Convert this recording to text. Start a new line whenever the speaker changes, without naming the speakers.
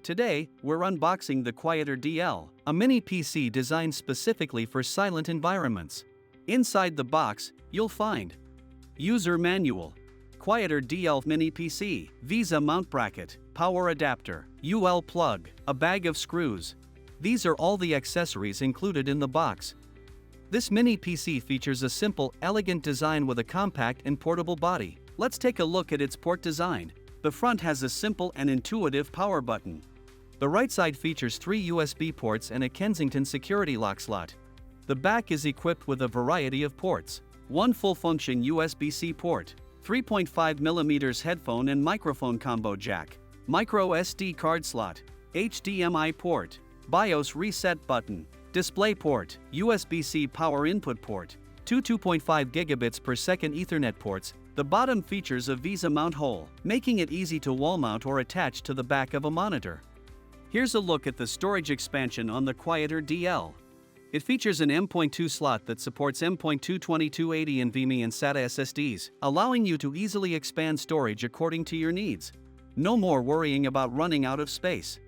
Today, we're unboxing the Quieter DL, a mini PC designed specifically for silent environments. Inside the box, you'll find User Manual, Quieter DL Mini PC, Visa Mount Bracket, Power Adapter, UL Plug, a bag of screws. These are all the accessories included in the box. This mini PC features a simple, elegant design with a compact and portable body. Let's take a look at its port design. The front has a simple and intuitive power button. The right side features 3 USB ports and a Kensington security lock slot. The back is equipped with a variety of ports. One full-function USB-C port, 3.5mm headphone and microphone combo jack, micro SD card slot, HDMI port, BIOS reset button, display port, USB-C power input port, two 2.5 gigabits per second Ethernet ports. The bottom features a Visa mount hole, making it easy to wall mount or attach to the back of a monitor. Here's a look at the storage expansion on the Quieter DL. It features an M.2 slot that supports M.2 2280 NVMe and SATA SSDs, allowing you to easily expand storage according to your needs. No more worrying about running out of space.